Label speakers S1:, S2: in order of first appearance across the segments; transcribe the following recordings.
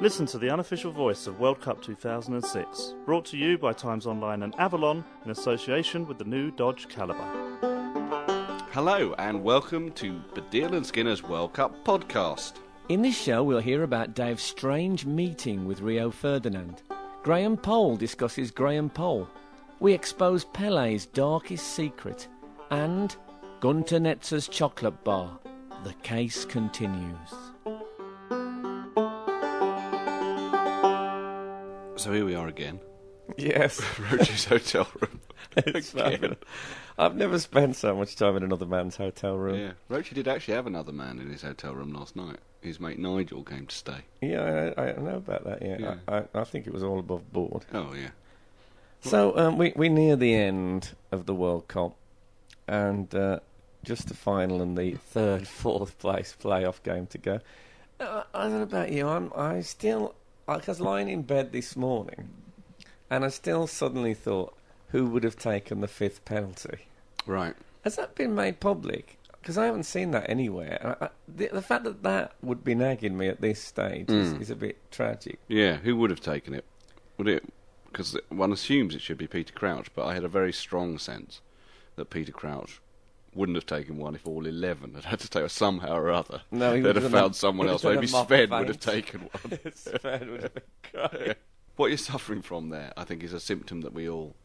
S1: Listen to the unofficial voice of World Cup 2006, brought to you by Times Online and Avalon in association with the new Dodge Calibre.
S2: Hello and welcome to Baddiel and Skinner's World Cup podcast.
S3: In this show we'll hear about Dave's strange meeting with Rio Ferdinand. Graham Poll discusses Graham Poll. We expose Pele's darkest secret. And Gunter Netzer's chocolate bar. The case continues.
S2: So here we are again.
S3: Yes.
S2: Roach's hotel room.
S3: It's fabulous. I've never spent so much time in another man's hotel room.
S2: Yeah, Roachy did actually have another man in his hotel room last night. His mate Nigel came to stay.
S3: Yeah, I know about that,
S2: Yeah.
S3: I think it was all above board.
S2: Oh, yeah.
S3: So we're near the end of the World Cup, and just the final and the third, fourth place playoff game to go. I don't know about you, I was lying in bed this morning, and I still suddenly thought, who would have taken the fifth penalty?
S2: Right.
S3: Has that been made public? Because I haven't seen that anywhere. The fact that would be nagging me at this stage is a bit tragic.
S2: Yeah, who would have taken it? Would it? Because one assumes it should be Peter Crouch, but I had a very strong sense that Peter Crouch wouldn't have taken one if all 11 had to take it somehow or other.
S3: No,
S2: they'd have found someone else. Maybe Sven would have taken one.
S3: Sven would have been great.
S2: What you're suffering from there, I think, is a symptom that we all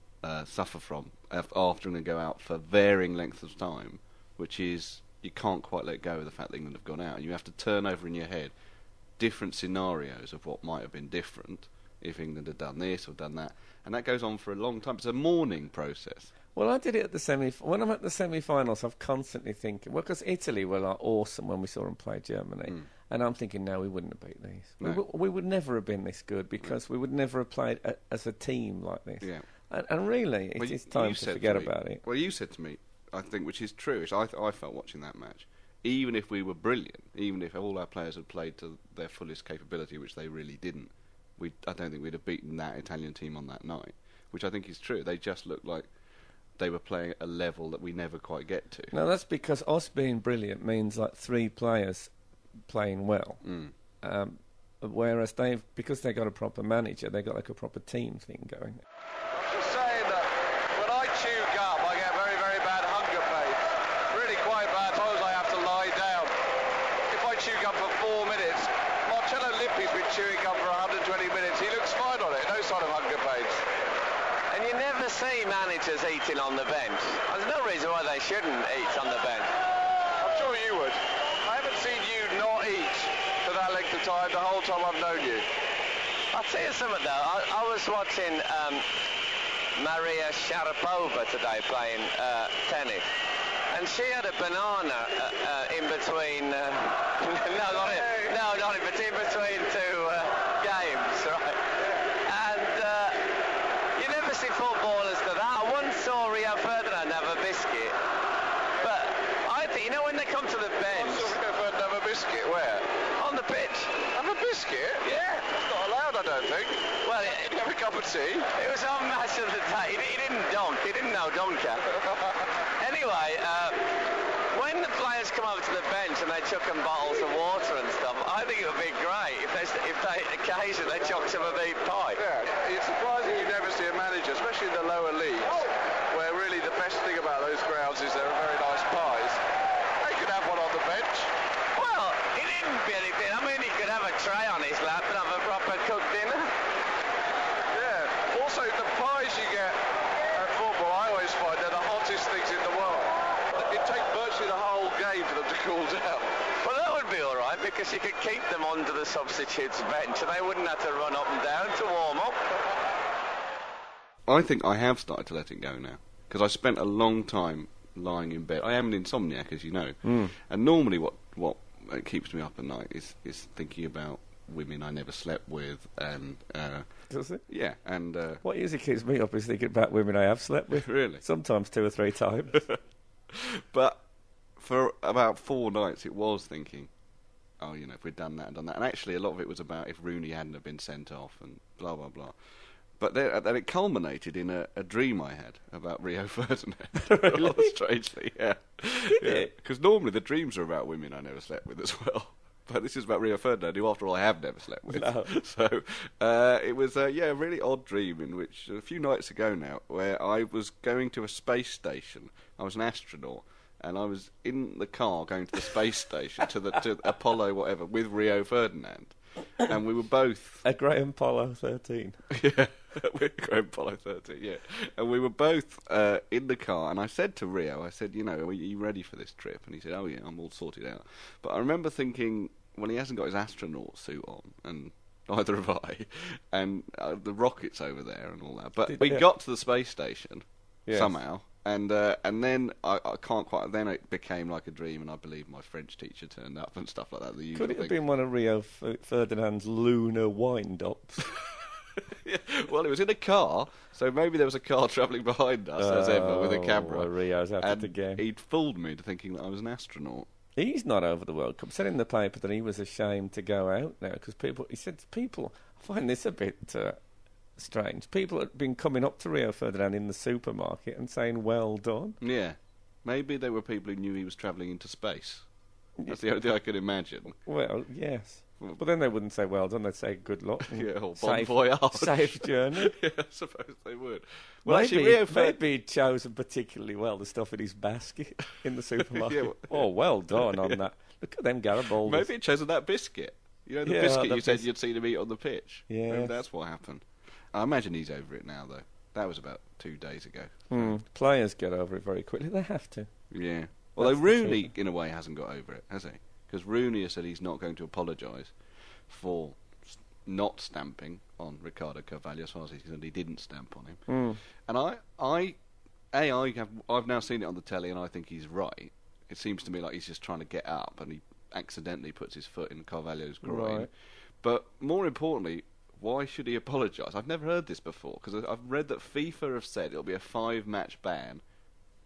S2: suffer from after and go out for varying lengths of time, which is you can't quite let go of the fact that England have gone out. You have to turn over in your head different scenarios of what might have been different if England had done this or done that, and that goes on for a long time. It's a mourning process.
S3: Well, I did it at the when I'm at the semi-finals, I'm constantly thinking, well, because Italy were like awesome when we saw them play Germany, and I'm thinking, no, we wouldn't have beat these.
S2: No.
S3: We would never have been this good because we would never have played as a team like this.
S2: Yeah.
S3: And really, it is time to forget about it.
S2: Well, you said to me, I think, which is true, which I felt watching that match, even if we were brilliant, even if all our players had played to their fullest capability, which they really didn't, I don't think we'd have beaten that Italian team on that night, which I think is true. They just looked like they were playing at a level that we never quite get to.
S3: No, that's because us being brilliant means like three players playing well. Whereas because they got a proper manager, they got like a proper team thing going.
S4: I'm just saying that when I chew gum, I get very, very bad hunger pains. Really quite bad. Suppose I have to lie down. If I chew gum for 4 minutes, Marcello Lippi's been chewing gum for 120 minutes. He looks fine on it. No sign of hunger pains.
S5: And you never see managers eating on the bench. There's no reason why they shouldn't eat on the bench.
S4: I'm sure you would. I haven't seen you not eat for that length of time the whole time I've known you.
S5: I'll tell you something though. I was watching Maria Sharapova today playing tennis, and she had a banana in between. Not in between two games, right? And you never see footballers do that. I once saw Rio Ferdinand have a biscuit, but I think, when they come to the bench.
S4: I saw Rio Ferdinand have a biscuit. Where?
S5: On the pitch.
S4: Have a biscuit?
S5: Yeah.
S4: That's not allowed, I don't think.
S5: Well,
S4: You have a cup of tea.
S5: it was on match of the day. He didn't dunk. He didn't know dunker. Anyway, when the players come over to the bench and they chuck them bottles of water and stuff, I think it would be great if they occasionally chucked them a meat pie.
S4: Yeah, it's surprising you never see a manager, especially in the lower leagues, where really the best thing about those grounds is they're very nice pies. They could have one on the bench.
S5: Well, he didn't be anything. I mean, he could have a tray on his lap and have a proper cooked dinner.
S4: Yeah. Also, the pies you get at football, I always find they're the hottest things in the world. It takes virtually the whole game for them to cool down.
S5: Well, that would be all right because you could keep them under the substitutes bench and they wouldn't have to run up and down to warm up.
S2: I think I have started to let it go now, because I spent a long time lying in bed. I am an insomniac, as you know, and normally what keeps me up at night is thinking about women I never slept with, and
S3: Does it?
S2: yeah, and
S3: What usually keeps me up is thinking about women I have slept with.
S2: Really?
S3: Sometimes 2 or 3 times.
S2: but for about 4 nights it was thinking, oh, if we'd done that and done that, and actually a lot of it was about if Rooney hadn't have been sent off and blah blah blah. But then it culminated in a dream I had about Rio Ferdinand.
S3: Really?
S2: Strangely, yeah.
S3: Did it?
S2: Because normally the dreams are about women I never slept with as well. But this is about Rio Ferdinand, who, after all, I have never slept with.
S3: No.
S2: So it was a really odd dream in which, a few nights ago now, where I was going to a space station. I was an astronaut, and I was in the car going to the space station, to Apollo whatever, with Rio Ferdinand. And we were both...
S3: A Graham Apollo 13.
S2: Yeah, with Graham Apollo 13, yeah. And we were both in the car, and I said to Rio, I said, are you ready for this trip? And he said, oh yeah, I'm all sorted out. But I remember thinking, well, he hasn't got his astronaut suit on, and neither have I, and the rocket's over there and all that. But we got to the space station, somehow, and then I can't quite. Then it became like a dream, and I believe my French teacher turned up and stuff like that. The usual
S3: Could it have
S2: thing.
S3: been one of Rio Ferdinand's lunar wind-ups?
S2: Yeah, well, it was in a car, so maybe there was a car travelling behind us, as ever, with a camera.
S3: Well, Rio's after
S2: and
S3: the game.
S2: He'd fooled me into thinking that I was an astronaut.
S3: He's not over the World Cup. Said in the paper that he was ashamed to go out now because he said people, I find this a bit strange. People had been coming up to Rio Ferdinand in the supermarket and saying, well done.
S2: Yeah. Maybe they were people who knew he was travelling into space. That's the only thing I could imagine.
S3: Well, yes. But then they wouldn't say well done, they'd say good luck.
S2: Yeah, or bon voyage.
S3: Safe journey.
S2: Yeah, I suppose they would. Well,
S3: maybe he'd chosen particularly well the stuff in his basket in the supermarket. Well done on that. Look at them Garibaldis.
S2: Maybe he'd chosen that biscuit. The biscuit you said you'd seen him eat on the pitch.
S3: Yeah.
S2: Maybe that's what happened. I imagine he's over it now, though. That was about 2 days ago.
S3: Players get over it very quickly. They have to.
S2: Yeah. Although Rooney, in a way, hasn't got over it, has he? Because Rooney has said he's not going to apologise for not stamping on Ricardo Carvalho, as far as he's concerned. He didn't stamp on him. And I've now seen it on the telly, and I think he's right. It seems to me like he's just trying to get up, and he accidentally puts his foot in Carvalho's groin.
S3: Right.
S2: But more importantly, why should he apologise? I've never heard this before, because I've read that FIFA have said it'll be a 5-match ban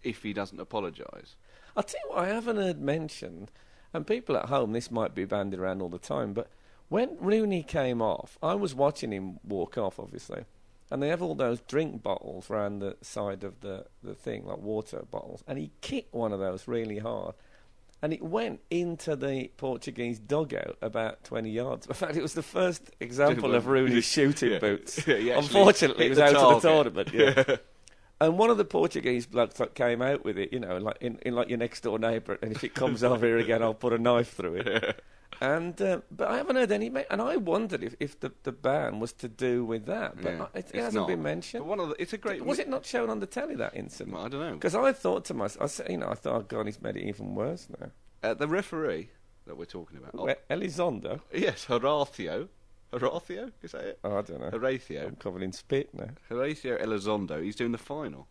S2: if he doesn't apologise.
S3: I'll tell you what I haven't heard mentioned, and people at home, this might be bandied around all the time, but when Rooney came off, I was watching him walk off, obviously, and they have all those drink bottles around the side of the thing, like water bottles, and he kicked one of those really hard, and it went into the Portuguese dugout about 20 yards. In fact, it was the first example of Rooney's shooting boots. Unfortunately, he was out of the tournament. Yeah. And one of the Portuguese blokes that came out with it, like in like your next door neighbour, and if it comes over here again, I'll put a knife through it. Yeah. And but I haven't heard any. And I wondered if the ban was to do with that, but it hasn't been mentioned.
S2: But it's a great.
S3: Was it not shown on the telly, that incident?
S2: Well, I don't know.
S3: Because I thought to myself, I thought, oh God, he's made it even worse now.
S2: The referee that we're talking about,
S3: Elizondo.
S2: Yes, Horacio, is that it?
S3: Oh, I don't know.
S2: Horacio.
S3: I'm covered in spit now.
S2: Horacio Elizondo. He's doing the final.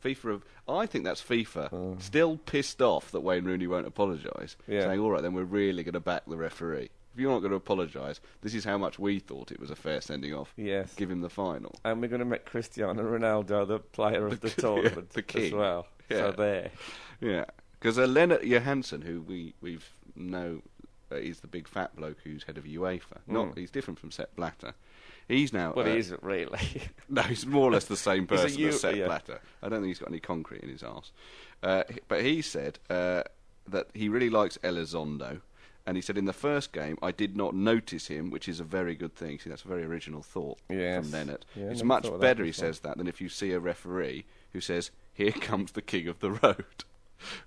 S2: I think that's FIFA still pissed off that Wayne Rooney won't apologise, saying, all right, then we're really going to back the referee. If you're not going to apologise, this is how much we thought it was a fair sending off.
S3: Yes.
S2: Give him the final.
S3: And we're going to make Cristiano Ronaldo the player of the tournament
S2: the king.
S3: As well.
S2: Yeah.
S3: So there.
S2: Yeah. Because Lennart Johansson, who we've know is the big fat bloke who's head of UEFA. He's different from Sepp Blatter. He's now...
S3: Well, he isn't really.
S2: No, he's more or less the same person as Sepp Blatter. I don't think he's got any concrete in his arse. But he said that he really likes Elizondo, and he said, in the first game, I did not notice him, which is a very good thing. See, that's a very original thought from Lennart.
S3: Yeah,
S2: it's much better, he says that, than if you see a referee who says, here comes the king of the road.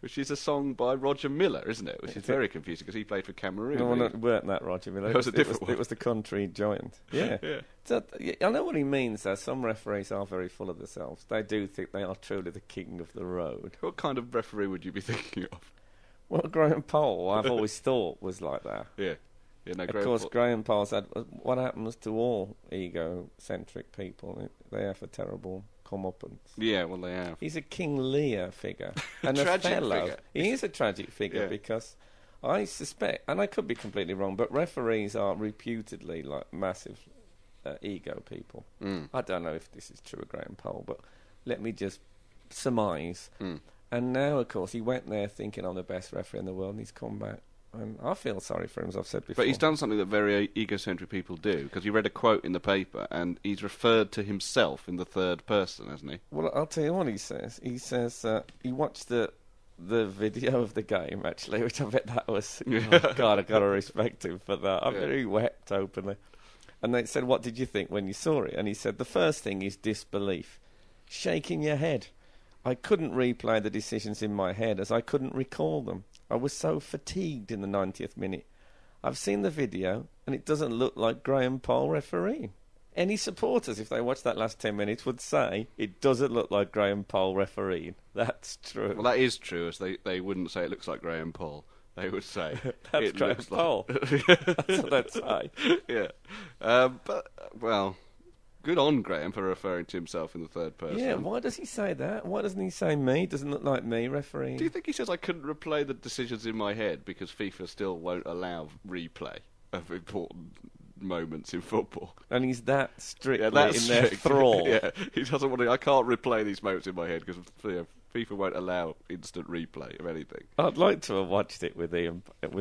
S2: Which is a song by Roger Miller, isn't it? Which is very confusing because he played for Cameroon.
S3: No, it weren't that Roger Miller.
S2: It was a different one.
S3: It was the country giant. Yeah. So, I know what he means, though. Some referees are very full of themselves. They do think they are truly the king of the road.
S2: What kind of referee would you be thinking of?
S3: Well, Graham Poll, I've always thought, was like that.
S2: Yeah. No,
S3: of course, Graham Poll said, what happens to all egocentric people? They have a terrible... comeuppance.
S2: Yeah, well, they have.
S3: He's a King Lear figure. And
S2: a
S3: tragic
S2: fellow.
S3: Figure. He is a tragic figure because I suspect, and I could be completely wrong, but referees are reputedly like massive ego people. I don't know if this is true of Graham Poll, but let me just surmise. And now, of course, he went there thinking I'm the best referee in the world, and he's come back. And I feel sorry for him, as I've said before.
S2: But he's done something that very egocentric people do, because you read a quote in the paper, and he's referred to himself in the third person, hasn't he?
S3: Well, I'll tell you what he says. He says he watched the the video of the game, actually, which I bet that was... Oh, God, I've got to respect him for that. I bet he wept openly. And they said, what did you think when you saw it? And he said, the first thing is disbelief. Shaking your head. I couldn't replay the decisions in my head as I couldn't recall them. I was so fatigued in the 90th minute. I've seen the video, and it doesn't look like Graham Poll refereeing. Any supporters, if they watch that last 10 minutes, would say it doesn't look like Graham Poll refereeing. That's true.
S2: Well, that is true, as they wouldn't say it looks like Graham Poll. They would say
S3: that's
S2: it
S3: Graham
S2: looks
S3: Poll.
S2: Like...
S3: That's what they'd say.
S2: Yeah. But, well, good on Graham for referring to himself in the third person.
S3: Yeah, why does he say that? Why doesn't he say me? Doesn't look like me refereeing.
S2: Do you think he says I couldn't replay the decisions in my head because FIFA still won't allow replay of important moments in football?
S3: And he's that strictly in
S2: that's
S3: their
S2: strict.
S3: thrall.
S2: Yeah, he doesn't want to. I can't replay these moments in my head because FIFA won't allow instant replay of anything.
S3: I'd like to have watched it with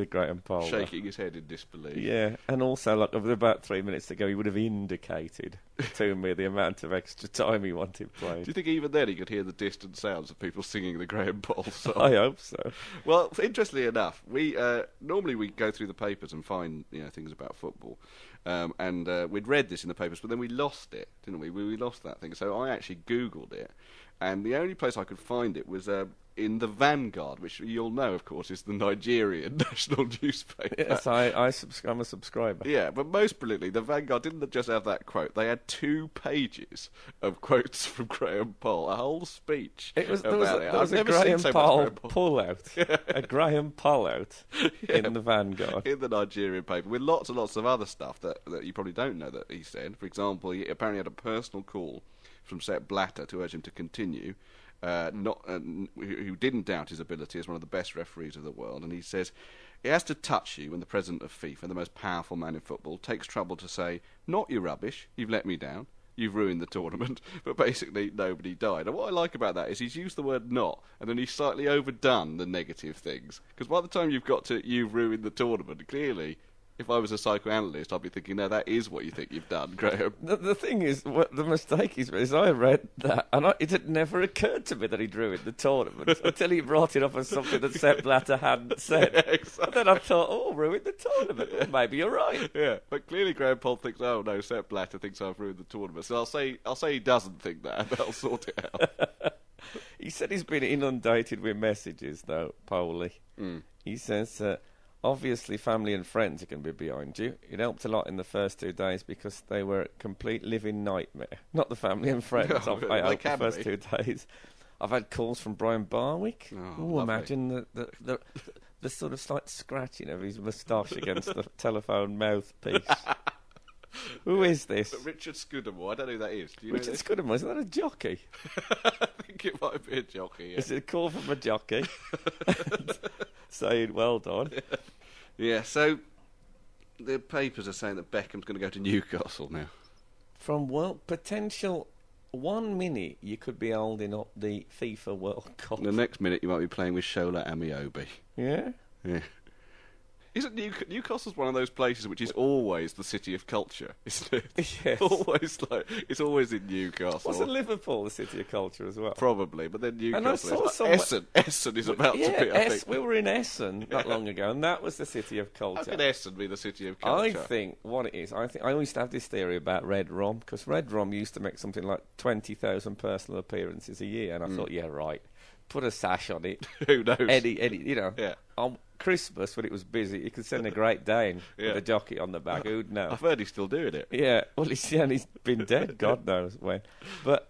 S3: Graham Poll.
S2: Shaking his head in disbelief.
S3: Yeah, and also, like, with about 3 minutes to go, he would have indicated to me the amount of extra time he wanted played.
S2: Do you think even then he could hear the distant sounds of people singing the Graham Poll song?
S3: I hope so.
S2: Well, interestingly enough, we normally we go through the papers and find things about football, and we'd read this in the papers, but then we lost it, didn't we? We lost that thing. So I actually Googled it, and the only place I could find it was in the Vanguard, which you'll know, of course, is the Nigerian national newspaper.
S3: Yes, I'm a subscriber.
S2: Yeah, but most brilliantly, the Vanguard didn't just have that quote. They had 2 pages of quotes from Graham Poll, a whole speech
S3: There was
S2: I've
S3: a
S2: never seen
S3: Graham
S2: so much
S3: Poll
S2: Graham Poll.
S3: pull-out. A Graham Poll-out in the Vanguard.
S2: In the Nigerian paper, with lots and lots of other stuff that you probably don't know that he said. For example, he apparently had a personal call from Sepp Blatter to urge him to continue, who didn't doubt his ability as one of the best referees of the world. And he says, it has to touch you when the president of FIFA, the most powerful man in football, takes trouble to say, not you rubbish, you've let me down, you've ruined the tournament, but basically nobody died. And what I like about that is he's used the word not, and then he's slightly overdone the negative things. Because by the time you've got to, you've ruined the tournament, clearly... If I was a psychoanalyst, I'd be thinking, no, that is what you think you've done, Graham.
S3: The thing is, what the mistake is I read that, and it had never occurred to me that he'd ruined the tournament until he brought it up as something that Sepp Blatter hadn't said.
S2: Yeah, exactly.
S3: And then I thought, ruined the tournament. Well, maybe you're right.
S2: Yeah, but clearly Graham Poll thinks, oh no, Sepp Blatter thinks I've ruined the tournament. So I'll say he doesn't think that, but I'll sort it out.
S3: He said he's been inundated with messages, though, Poley. He says... obviously, family and friends are going to be behind you. It helped a lot in the first 2 days because they were a complete living nightmare. Not the family and friends. I hope the first 2 days. I've had calls from Brian Barwick.
S2: Oh,
S3: imagine the sort of slight scratching of his moustache against the telephone mouthpiece. Who is this?
S2: Richard Scudamore. I don't know who that is. Do you
S3: Richard
S2: know this?
S3: Scudamore, is that a jockey?
S2: I think it might be a jockey, yeah.
S3: Is it a call from a jockey? Saying, well done.
S2: Yeah, so the papers are saying that Beckham's going to go to Newcastle now.
S3: From potential 1 minute, you could be holding up the FIFA World Cup.
S2: The next minute, you might be playing with Shola Amiobi.
S3: Yeah?
S2: Yeah. Isn't Newcastle's one of those places which is always the city of culture, isn't it?
S3: Yes.
S2: It's always in Newcastle.
S3: Wasn't Liverpool the city of culture as well?
S2: Probably, but then Newcastle
S3: saw
S2: is like Essen is about to be, I think.
S3: We were in Essen not long ago, and that was the city of
S2: How
S3: culture.
S2: can Essen be the city of culture?
S3: I think what it is, I used to have this theory about Red Rum, because Red Rum used to make something like 20,000 personal appearances a year, and I thought, yeah, right, put a sash on it.
S2: Who knows?
S3: Eddie,
S2: Yeah.
S3: On Christmas, when it was busy, you could send a Great Dane with a jockey on the back. Who'd know?
S2: I've heard he's still doing it.
S3: Yeah, well, he's been dead, God knows when. But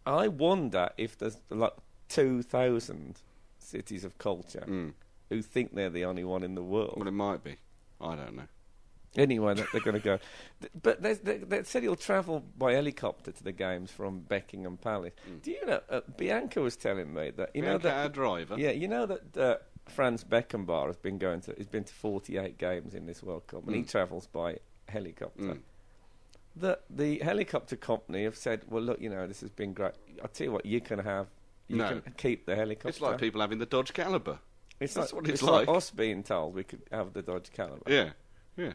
S3: I wonder if there's like 2,000 cities of culture who think they're the only one in the world.
S2: Well, it might be. I don't know.
S3: Anyway, they're going to go. But they said he'll travel by helicopter to the games from Buckingham Palace. Do you know, Bianca was telling me that...
S2: Our driver?
S3: Yeah, you know that Franz Beckenbauer has been to 48 games in this World Cup, and he travels by helicopter. The helicopter company have said, well, look, this has been great. I'll tell you what, you can keep the helicopter.
S2: It's like people having the Dodge Caliber.
S3: That's
S2: what
S3: it's
S2: like.
S3: us being told we could have the Dodge Caliber.
S2: Yeah, yeah.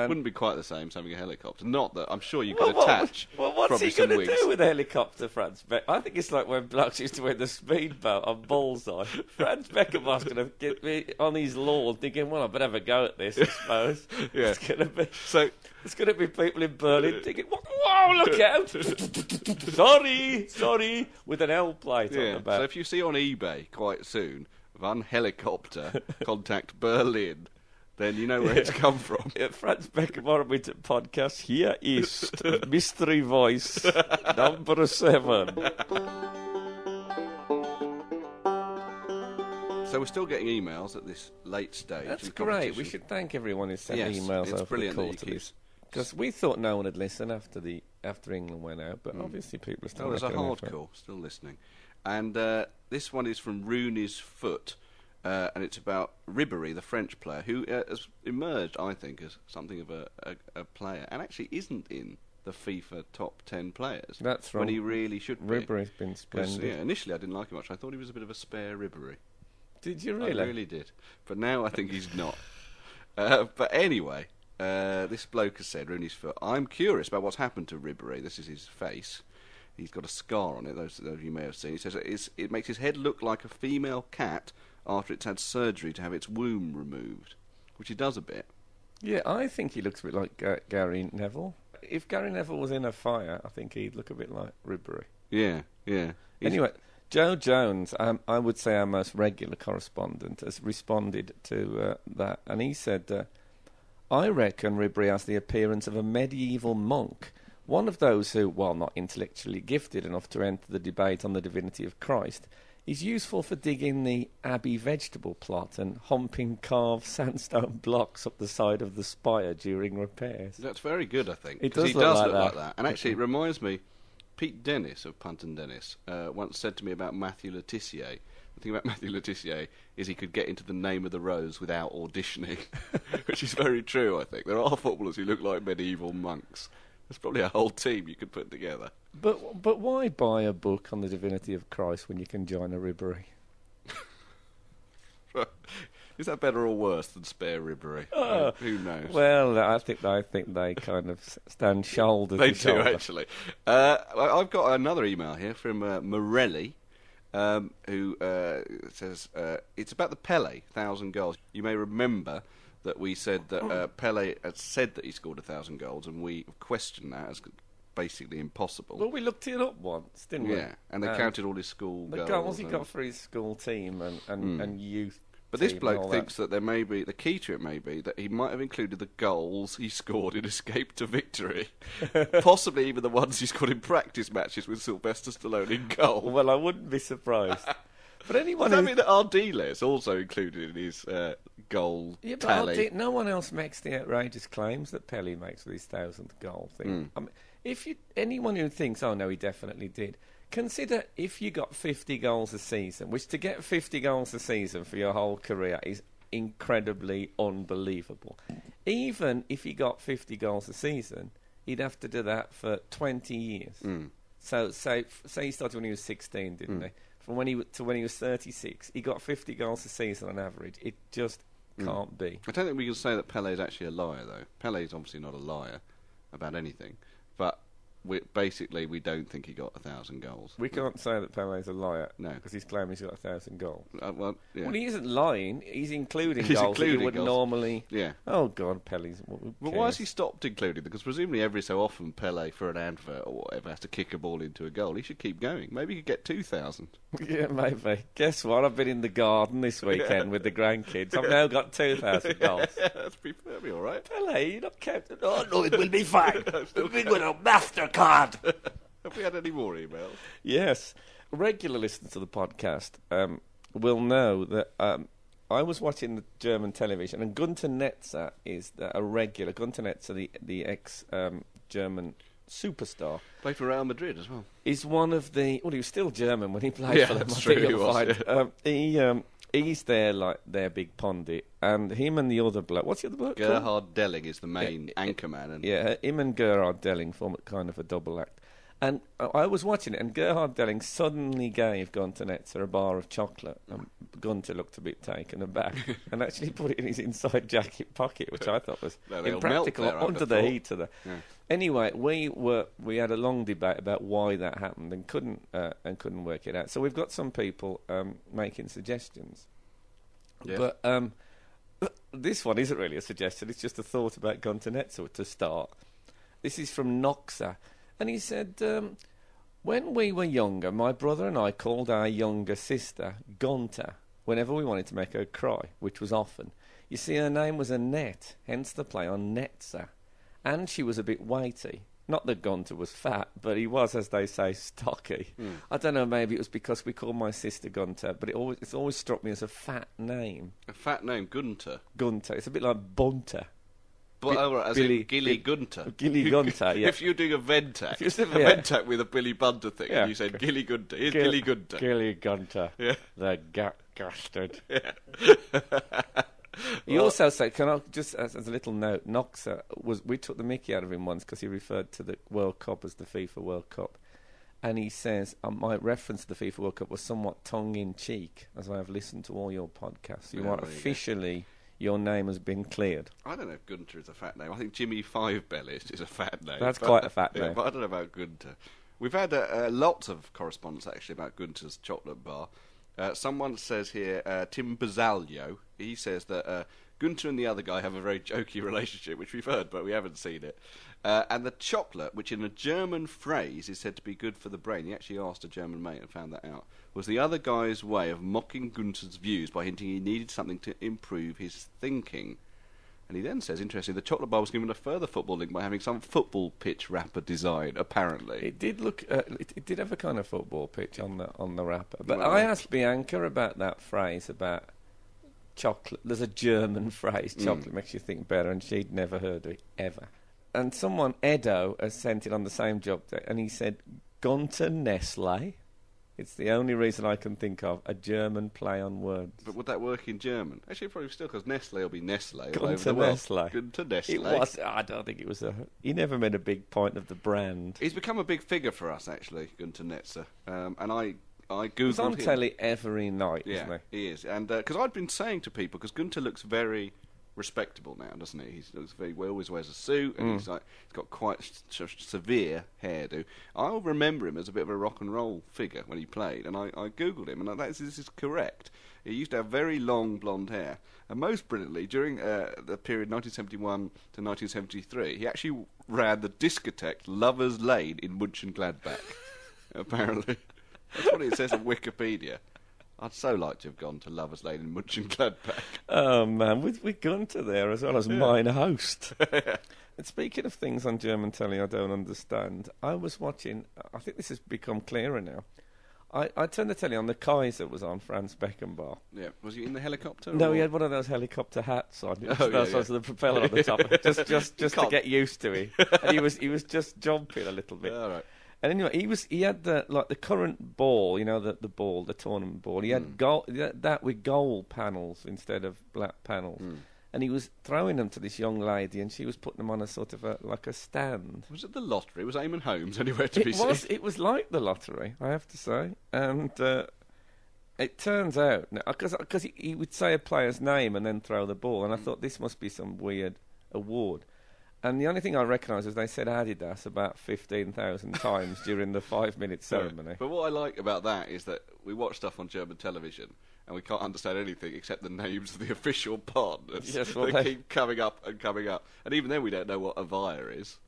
S2: Wouldn't be quite the same as having a helicopter. Not that I'm sure you could attach.
S3: What's he
S2: going to
S3: do with a helicopter, Franz Beckenbauer? I think it's like when blokes used to win the speedboat on Bullseye. Franz Beckenbauer's going to get me on his lawn thinking, well, I better have a go at this, I suppose.
S2: Yeah.
S3: It's going to be people in Berlin thinking, whoa, look out! sorry, with an L plate on the back.
S2: So if you see on eBay quite soon, one helicopter, contact Berlin, then you know where it's come from.
S3: Franz Beckenbauer with the podcast. Here is mystery voice number 7.
S2: So we're still getting emails at this late stage.
S3: That's great. We should thank everyone who sent emails over the call to this. Because we thought no one would listen after England went out, but obviously people are still listening.
S2: There's a hardcore still listening. And this one is from Rooney's Foot. And it's about Ribéry, the French player, who has emerged, I think, as something of a player, and actually isn't in the FIFA top 10 players.
S3: That's right.
S2: When he really should be.
S3: Ribéry's been splendid.
S2: Yeah, initially I didn't like him much. I thought he was a bit of a spare Ribéry.
S3: Did you really?
S2: I really did. But now I think he's not. But anyway, this bloke has said, Rooney's Foot, I'm curious about what's happened to Ribéry. This is his face. He's got a scar on it, those you may have seen. He says it makes his head look like a female cat after it's had surgery to have its womb removed, which he does a bit.
S3: Yeah, I think he looks a bit like Gary Neville. If Gary Neville was in a fire, I think he'd look a bit like Ribéry.
S2: Yeah.
S3: Anyway, Joe Jones, I would say our most regular correspondent, has responded to that, and he said, I reckon Ribéry has the appearance of a medieval monk, one of those who, while not intellectually gifted enough to enter the debate on the divinity of Christ, is useful for digging the Abbey vegetable plot and humping carved sandstone blocks up the side of the spire during repairs.
S2: That's very good, I think.
S3: It does
S2: he does
S3: look
S2: look
S3: like
S2: that. And actually, it reminds me, Pete Dennis of Punt and Dennis once said to me about Matthew Le Tissier. The thing about Matthew Le Tissier is he could get into the Name of the Rose without auditioning, which is very true, I think. There are footballers who look like medieval monks. There's probably a whole team you could put together.
S3: But why buy a book on the divinity of Christ when you can join a Ribéry?
S2: Is that better or worse than spare Ribéry? Who knows?
S3: Well, I think they kind of stand shoulder
S2: they
S3: to shoulder.
S2: They do, actually. I've got another email here from Morelli, who says, it's about the Pele 1,000 goals. You may remember that we said that Pele had said that he scored 1,000 goals, and we questioned that as basically impossible.
S3: Well, we looked it up once, didn't we?
S2: Yeah, and they counted all his school goals.
S3: The goals he got for his school team and youth.
S2: But this bloke thinks that there may be, the key to it may be, that he might have included the goals he scored in Escape to Victory. Possibly even the ones he scored in practice matches with Sylvester Stallone in goal.
S3: Well, I wouldn't be surprised. But anyone
S2: Does that mean that Ardiles also included in his goal tally?
S3: No one else makes the outrageous claims that Pele makes with his 1,000th goal thing. I mean, anyone who thinks, oh no, he definitely did, consider if you got 50 goals a season, which to get 50 goals a season for your whole career is incredibly unbelievable. Even if he got 50 goals a season, he'd have to do that for 20 years. So say he started when he was 16, didn't he? From when he was 36, he got 50 goals a season on average. It just can't be.
S2: I don't think we can say that Pele is actually a liar, though. Pele is obviously not a liar about anything, but we don't think he got 1,000 goals.
S3: We can't say that Pele's a liar,
S2: no,
S3: because he's claiming he's got 1,000 goals.
S2: Well,
S3: he isn't lying. He's including goals that he wouldn't normally.
S2: Yeah.
S3: Oh God, Pele's.
S2: Well, why has he stopped including them? Because presumably every so often Pele, for an advert or whatever, has to kick a ball into a goal. He should keep going. Maybe he could get 2,000.
S3: Yeah, maybe. Guess what? I've been in the garden this weekend with the grandkids. I've now got 2,000 goals.
S2: Yeah, that'll be all right.
S3: Pele, you're not counting. Oh no, it will be fine. We'll be with a MasterCard.
S2: Have we had any more emails?
S3: Yes. Regular listeners to the podcast will know that I was watching the German television, and Gunter Netzer is a regular. Gunter Netzer, the ex-German superstar.
S2: Played for Real Madrid as well.
S3: Is one of the... Well, he was still German when he played for them.
S2: That's true, he was.
S3: He's their big pundit, and him and the other bloke... What's the other bloke called?
S2: Gerhard Delling is the main anchorman.
S3: Him and Gerhard Delling form kind of a double act. And I was watching it, and Gerhard Delling suddenly gave Gunter Netzer a bar of chocolate. And Gunter looked a bit taken aback and actually put it in his inside jacket pocket, which I thought was impractical under the heat of the...
S2: Yeah.
S3: Anyway, we had a long debate about why that happened and couldn't work it out. So we've got some people making suggestions.
S2: Yeah.
S3: But this one isn't really a suggestion, it's just a thought about Gunter Netzer to start. This is from Noxa, and he said, when we were younger, my brother and I called our younger sister Gunter whenever we wanted to make her cry, which was often. You see, her name was Annette, hence the play on Netzer. And she was a bit weighty. Not that Gunter was fat, but he was, as they say, stocky. I don't know, maybe it was because we called my sister Gunter, but it's always struck me as a fat name.
S2: A fat name, Gunter.
S3: Gunter. It's a bit like Bunter.
S2: As in Gilly Gunter.
S3: Gilly Gunter, yeah.
S2: If you're doing a Ventac,
S3: Yeah.
S2: Ventac with a Billy Bunter thing, and you said Gilly Gunter, here's Gilly Gunter.
S3: Gilly Gunter.
S2: Yeah.
S3: The bastard.
S2: Yeah.
S3: He also said, can I just, as a little note, Noxa, we took the mickey out of him once because he referred to the World Cup as the FIFA World Cup. And he says, my reference to the FIFA World Cup was somewhat tongue-in-cheek, as I have listened to all your podcasts. You are officially... Your name has been cleared.
S2: I don't know if Gunter is a fat name. I think Jimmy Fivebellies is a fat name.
S3: That's quite a fat name.
S2: Yeah, but I don't know about Gunter. We've had a lot of correspondence, actually, about Gunter's chocolate bar. Someone says here, Tim Bazzaglio, he says that Gunter and the other guy have a very jokey relationship, which we've heard, but we haven't seen it. And the chocolate, which in a German phrase is said to be good for the brain, he actually asked a German mate and found that out, was the other guy's way of mocking Gunter's views by hinting he needed something to improve his thinking. And he then says, interestingly, the chocolate bar was given a further football link by having some football pitch wrapper design, apparently.
S3: It did look, it did have a kind of football pitch on the wrapper. But I asked Bianca about that phrase about chocolate. There's a German phrase, chocolate makes you think better, and she'd never heard of it, ever. And someone, Edo, has sent it on the same job day, and he said, Gunter Nestle. It's the only reason I can think of, a German play on words.
S2: But would that work in German? Actually, probably still, because Nestle will be Nestle all over
S3: Gunter
S2: the world.
S3: Nestle.
S2: Gunter Nestle.
S3: It was, I don't think it was he never made a big point of the brand.
S2: He's become a big figure for us, actually, Gunter Netzer. And I Googled
S3: He's on
S2: him.
S3: telly every night,
S2: Yeah,
S3: isn't
S2: he is. And because I'd been saying to people, because Gunter looks very respectable now, doesn't he? He looks very well, always wears a suit, and he's got quite severe hairdo. I'll remember him as a bit of a rock and roll figure when he played, and I googled him, and this is correct. He used to have very long blonde hair, and most brilliantly, during the period 1971 to 1973, he actually ran the discotheque Lovers Lane in Mönchengladbach. Apparently, that's what it says on Wikipedia. I'd so like to have gone to Lovers Lane in Mönchengladbach.
S3: Oh, man, we've gone to there as well as mine host. And speaking of things on German telly I don't understand, I was watching, I think this has become clearer now. I turned the telly on, the Kaiser was on, Franz Beckenbauer.
S2: Yeah, was he in the helicopter?
S3: No,
S2: or?
S3: he had one of those helicopter hats on.
S2: Oh,
S3: those ones with the propeller on the top, just to get used to it. And he was just jumping a little bit.
S2: All right.
S3: And anyway, he had the current ball, you know, the tournament ball. He had that with gold panels instead of black panels. And he was throwing them to this young lady, and she was putting them on a sort of like a stand.
S2: Was it the lottery? Was Eamon Holmes anywhere to be seen?
S3: It was like the lottery, I have to say. And it turns out, because he would say a player's name and then throw the ball, and I thought this must be some weird award. And the only thing I recognised was they said Adidas about 15,000 times during the 5-minute ceremony.
S2: But what I like about that is that we watch stuff on German television and we can't understand anything except the names of the official partners.
S3: Yes, well,
S2: they keep coming up and coming up. And even then we don't know what a vire is.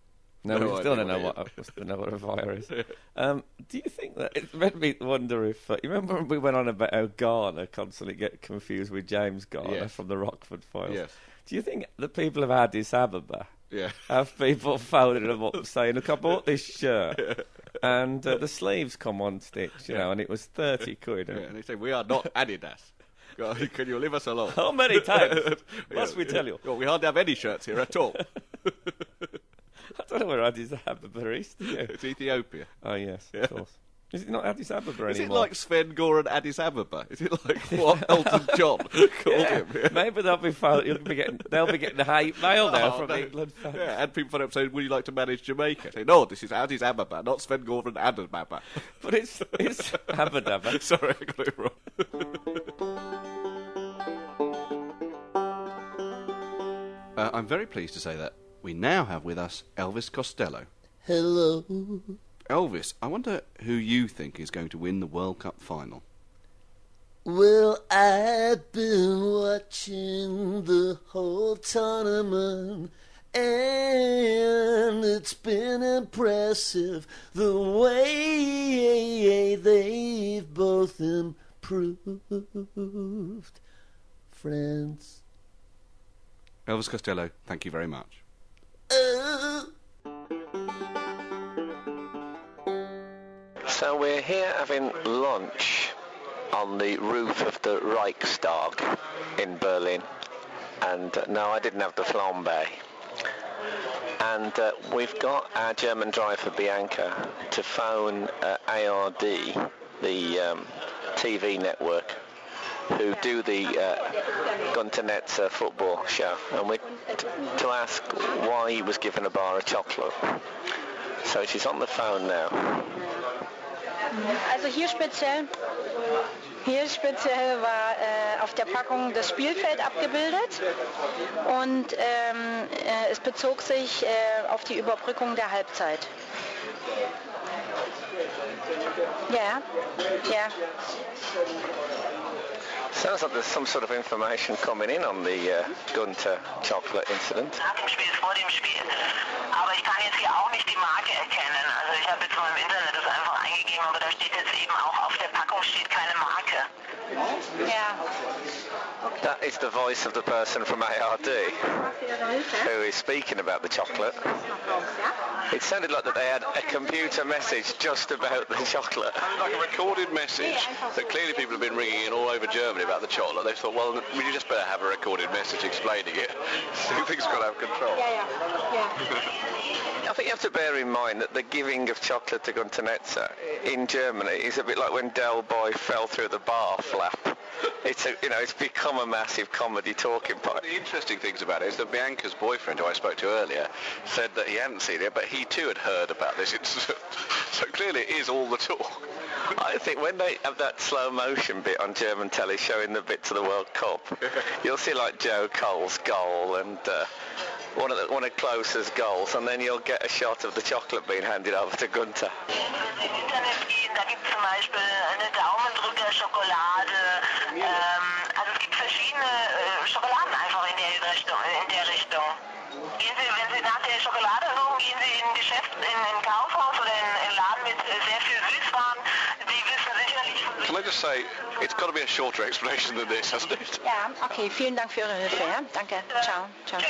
S3: No, we still don't know what a vire is. Do you think that... It made me wonder if... you remember when we went on about how Garner constantly get confused with James Garner from the Rockford Files?
S2: Yes.
S3: Do you think the people of Addis Ababa have people phoning them up saying, look, I bought this shirt and the sleeves come on sticks, you know, and it was 30 quid.
S2: And they say, we are not Adidas. Can you leave us alone?
S3: How many times must we tell you?
S2: Well, we hardly have any shirts here at all.
S3: I don't know where Addis Ababa is.
S2: It's Ethiopia.
S3: Oh, yes, of course. Is it not Addis Ababa anymore?
S2: Is it like Sven Gore and Addis Ababa? Is it like what Elton John called him? Yeah.
S3: Maybe they'll be getting hate mail now from England fans.
S2: Yeah, and people phone up saying, would you like to manage Jamaica? Say, no, this is Addis Ababa, not Sven Gore and Addis Ababa.
S3: But it's Abadabba.
S2: Sorry, I got it wrong. I'm very pleased to say that we now have with us Elvis Costello.
S6: Hello.
S2: Elvis, I wonder who you think is going to win the World Cup final.
S6: Well, I've been watching the whole tournament, and it's been impressive the way they've both improved. France.
S2: Elvis Costello, thank you very much.
S5: So we're here having lunch on the roof of the Reichstag in Berlin, and no, I didn't have the flambe. And we've got our German driver Bianca to phone ARD, the TV network, who do the Gunter Netzer football show, and we're to ask why he was given a bar of chocolate. So she's on the phone now.
S7: Also hier speziell war auf der Packung das Spielfeld abgebildet und es bezog sich auf die Überbrückung der Halbzeit. Yeah.
S5: Sounds like there's some sort of information coming in on the Gunter chocolate incident.
S8: Nach dem Spiel, vor dem Spiel. Aber ich kann jetzt hier auch nicht die Marke erkennen. Also ich habe jetzt mal im Internet das einfach eingegeben, aber da steht jetzt eben auch auf der Packung steht keine Marke.
S7: Yeah.
S5: That is the voice of the person from ARD who is speaking about the chocolate. It sounded like that they had a computer message just about the chocolate.
S9: Like a recorded message that clearly people have been ringing in all over Germany about the chocolate. They thought, well, we just better have a recorded message explaining it. Things got out of control.
S7: Yeah.
S5: I think you have to bear in mind that the giving of chocolate to Gunter Netzer in Germany is a bit like when Del Boy fell through the bar flap. It's become a massive comedy talking point.
S9: The interesting things about it is that Bianca's boyfriend, who I spoke to earlier, said that he hadn't seen it, but he too had heard about this incident. So clearly it is all the talk.
S5: I think when they have that slow motion bit on German telly showing the bits of the World Cup, you'll see like Joe Cole's goal and one of Klose's goals, and then you'll get a shot of the chocolate being handed over to Gunter.
S8: Ins Internet gehen, da gibt es zum Beispiel eine Daumendrücker-Schokolade. Also es gibt verschiedene Schokoladen einfach in der Richtung. Gehen Sie, wenn Sie nach der Schokolade suchen, gehen Sie in ein Geschäft, in ein Kaufhaus oder in einen Laden mit sehr viel Süßwaren. Sie wissen sicherlich...
S9: Can I just say, it's got to be a shorter explanation than this, hasn't it?
S7: Ja, okay, vielen Dank für Ihre Hilfe. Ja? Danke. Ciao.
S8: Tschüss.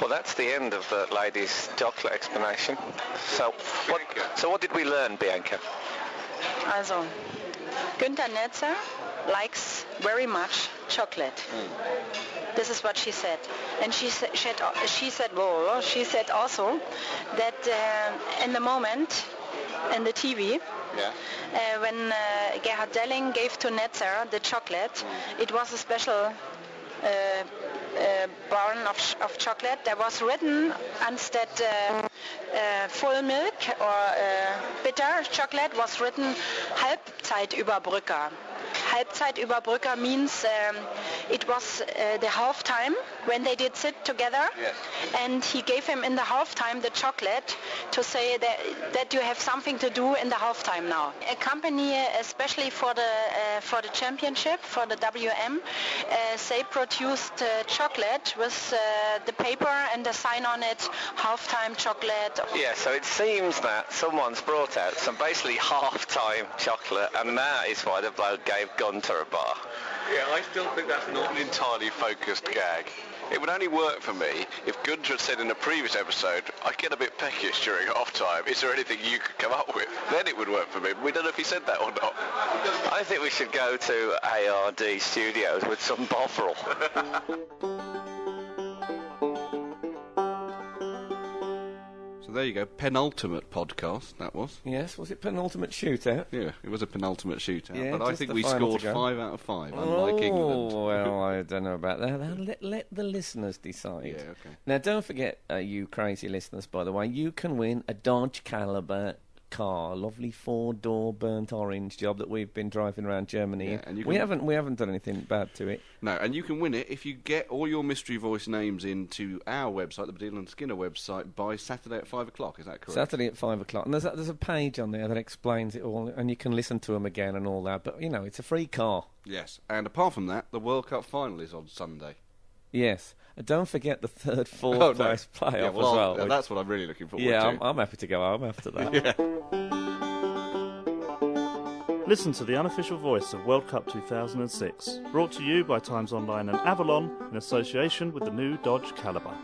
S5: Well, that's the end of the lady's chocolate explanation. So what did we learn, Bianca?
S7: Also, Gunter Netzer likes very much chocolate. This is what she said. And she said also that in the moment in the TV, when Gerhard Delling gave to Netzer the chocolate, it was a special bar of chocolate. There was written instead full milk or bitter chocolate was written Halbzeitüberbrücker. Halbzeitüberbrücker means it was the half time when they did sit together, and he gave him in the half time the chocolate to say that you have something to do in the half time now. A company, especially for the championship, for the WM, they produced chocolate with the paper and the sign on it, half-time chocolate.
S5: Yeah, so it seems that someone's brought out some basically half-time chocolate, and that is why the bloke gave Gunter a bar.
S9: Yeah, I still think that's not an entirely focused gag. It would only work for me if Gunter had said in a previous episode, I get a bit peckish during half-time, is there anything you could come up with? Then it would work for me. We don't know if he said that or not.
S5: I think we should go to ARD Studios with some Bovril.
S2: So there you go, penultimate podcast, that was.
S3: Yes, was it penultimate shootout?
S2: Yeah, it was a penultimate shootout,
S3: Yeah,
S2: but I
S3: just
S2: think
S3: the
S2: we
S3: final
S2: scored
S3: to go.
S2: 5 out of 5, unlike England.
S3: Well, I don't know about that. Let the listeners decide.
S2: Yeah, okay.
S3: Now, don't forget, you crazy listeners, by the way, you can win a Dodge Caliber car, a lovely 4-door burnt orange job that we've been driving around Germany.
S2: Yeah, and you
S3: we
S2: can-
S3: haven't done anything bad to it.
S2: No, and you can win it if you get all your mystery voice names into our website, the Baddiel and Skinner website, by Saturday at 5 o'clock. Is that correct?
S3: Saturday at 5 o'clock. And there's a page on there that explains it all, and you can listen to them again and all that. But, it's a free car.
S2: Yes, and apart from that, the World Cup final is on Sunday.
S3: Yes. And don't forget the third, fourth place playoff as well.
S2: Yeah, that's what I'm really looking forward to.
S3: Yeah, I'm happy to go home after that.
S1: Listen to the unofficial voice of World Cup 2006, brought to you by Times Online and Avalon in association with the new Dodge Caliber.